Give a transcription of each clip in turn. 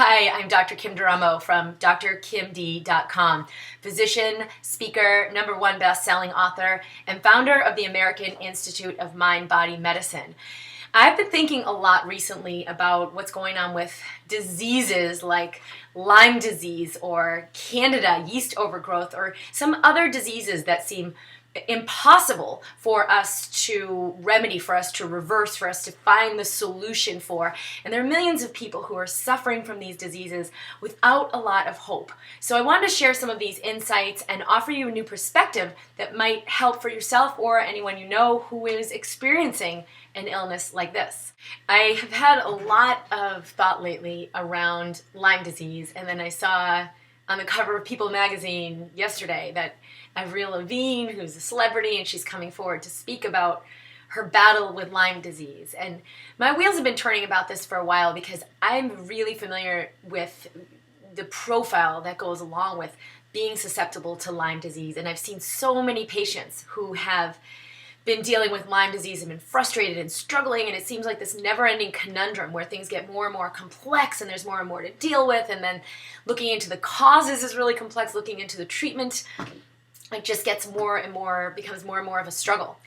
Hi, I'm Dr. Kim Duramo from drkimd.com, physician, speaker, #1 best-selling author, and founder of the American Institute of Mind-Body Medicine. I've been thinking a lot recently about what's going on with diseases like Lyme disease or Candida yeast overgrowth or some other diseases that seem impossible for us to remedy, for us to reverse, for us to find the solution for. And there are millions of people who are suffering from these diseases without a lot of hope. So I wanted to share some of these insights and offer you a new perspective that might help for yourself or anyone you know who is experiencing an illness like this. I have had a lot of thought lately around Lyme disease, and then I saw on the cover of People magazine yesterday that Avril Lavigne, who's a celebrity, and she's coming forward to speak about her battle with Lyme disease. And my wheels have been turning about this for a while because I'm really familiar with the profile that goes along with being susceptible to Lyme disease. And I've seen so many patients who have been dealing with Lyme disease and been frustrated and struggling, and it seems like this never-ending conundrum where things get more and more complex and there's more and more to deal with, and then looking into the causes is really complex, looking into the treatment, it just gets more and more, becomes more and more of a struggle.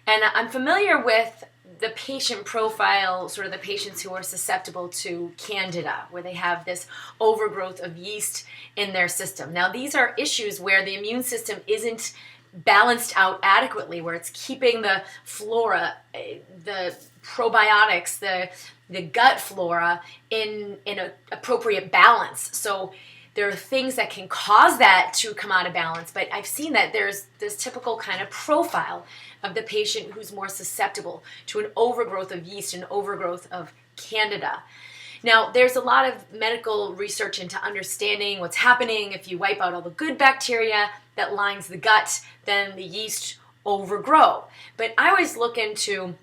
And I'm familiar with the patient profile, sort of the patients who are susceptible to Candida, where they have this overgrowth of yeast in their system. Now, these are issues where the immune system isn't balanced out adequately, where it's keeping the flora, the probiotics, the gut flora in an appropriate balance. So there are things that can cause that to come out of balance, but I've seen that there's this typical kind of profile of the patient who's more susceptible to an overgrowth of yeast and overgrowth of Candida. Now, there's a lot of medical research into understanding what's happening. If you wipe out all the good bacteria that lines the gut, then the yeast overgrow. But I always look into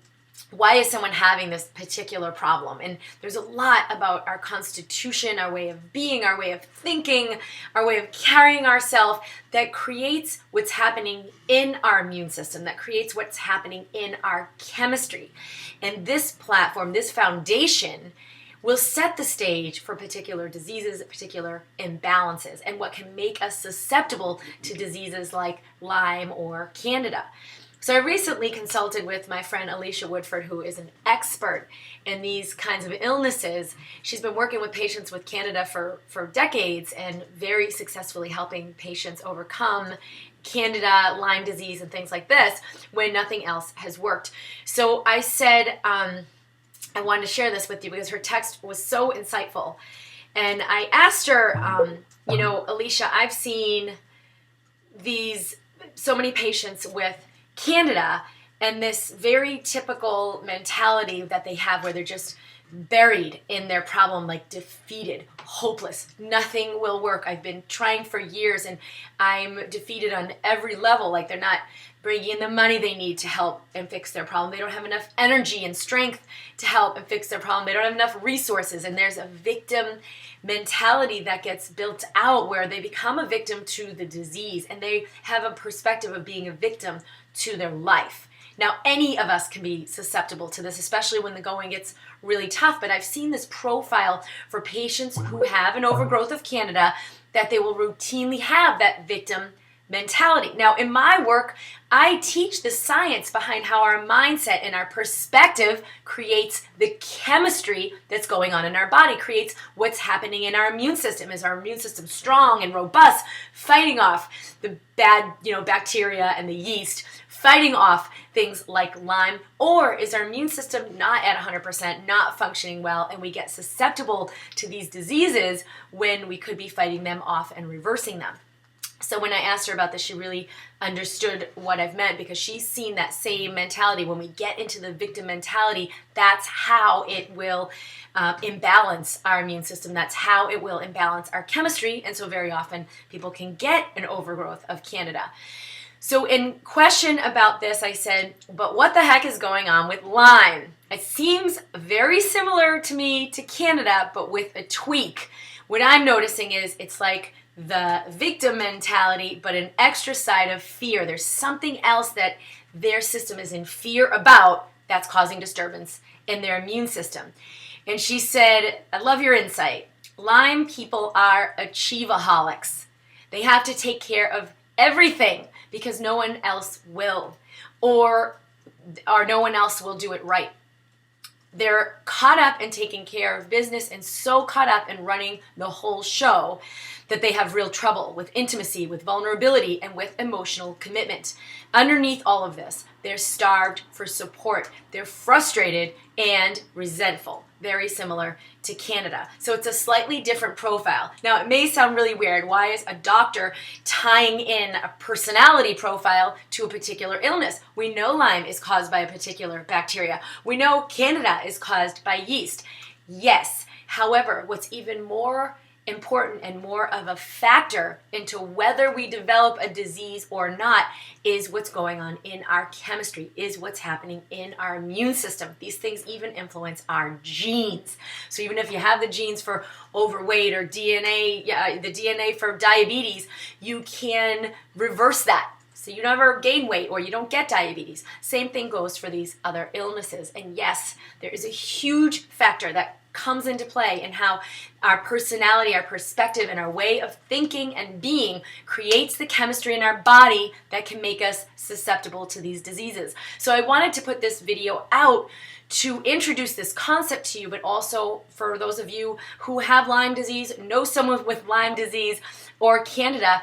why is someone having this particular problem? And there's a lot about our constitution, our way of being, our way of thinking, our way of carrying ourselves that creates what's happening in our immune system, that creates what's happening in our chemistry. And this platform, this foundation, will set the stage for particular diseases, particular imbalances, and what can make us susceptible to diseases like Lyme or Candida. So I recently consulted with my friend Alicia Woodford, who is an expert in these kinds of illnesses. She's been working with patients with Candida for decades and very successfully helping patients overcome Candida, Lyme disease, and things like this when nothing else has worked. So I said, I wanted to share this with you because her text was so insightful. And I asked her, Alicia, I've seen so many patients with Candida and this very typical mentality that they have where they're just buried in their problem, like defeated, hopeless, nothing will work. I've been trying for years and I'm defeated on every level, like they're not bringing in the money they need to help and fix their problem. They don't have enough energy and strength to help and fix their problem. They don't have enough resources, and there's a victim mentality that gets built out where they become a victim to the disease and they have a perspective of being a victim to their life. Now, any of us can be susceptible to this, especially when the going gets really tough, but I've seen this profile for patients who have an overgrowth of Candida that they will routinely have that victim mentality. Now, in my work, I teach the science behind how our mindset and our perspective creates the chemistry that's going on in our body, creates what's happening in our immune system. Is our immune system strong and robust, fighting off the bad, bacteria and the yeast, fighting off things like Lyme, or is our immune system not at 100%, not functioning well, and we get susceptible to these diseases when we could be fighting them off and reversing them? So when I asked her about this, she really understood what I've meant because she's seen that same mentality. When we get into the victim mentality, that's how it will imbalance our immune system. That's how it will imbalance our chemistry. And so very often people can get an overgrowth of Candida. So in question about this, I said, but what the heck is going on with Lyme? It seems very similar to me to Candida, but with a tweak. What I'm noticing is it's like the victim mentality, but an extra side of fear. There's something else that their system is in fear about that's causing disturbance in their immune system. And she said, I love your insight. Lyme people are achieveaholics. They have to take care of everything because no one else will, or no one else will do it right. They're caught up in taking care of business and so caught up in running the whole show that they have real trouble with intimacy, with vulnerability, and with emotional commitment. Underneath all of this, they're starved for support. They're frustrated and resentful, very similar to Canada. So it's a slightly different profile. Now, it may sound really weird. Why is a doctor tying in a personality profile to a particular illness? We know Lyme is caused by a particular bacteria. We know Candida is caused by yeast. Yes. However, what's even more important and more of a factor into whether we develop a disease or not is what's going on in our chemistry, is what's happening in our immune system. These things even influence our genes. So even if you have the genes for overweight or DNA, the DNA for diabetes, you can reverse that. So you never gain weight or you don't get diabetes. Same thing goes for these other illnesses. And yes, there is a huge factor that comes into play in how our personality, our perspective, and our way of thinking and being creates the chemistry in our body that can make us susceptible to these diseases. So I wanted to put this video out to introduce this concept to you, but also for those of you who have Lyme disease, know someone with Lyme disease or Candida,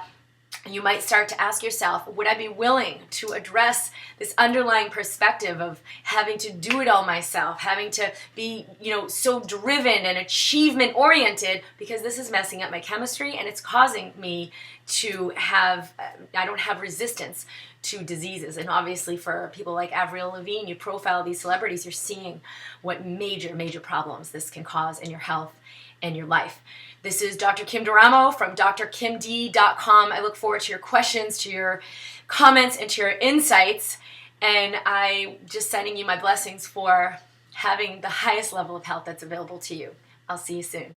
you might start to ask yourself, would I be willing to address this underlying perspective of having to do it all myself, having to be, so driven and achievement oriented, because this is messing up my chemistry and it's causing me to have, I don't have resistance to diseases. And obviously for people like Avril Lavigne, you profile these celebrities, you're seeing what major problems this can cause in your health and your life. This is Dr. Kim Duramo from drkimd.com. I look forward to your questions, to your comments, and to your insights. And I'm just sending you my blessings for having the highest level of health that's available to you. I'll see you soon.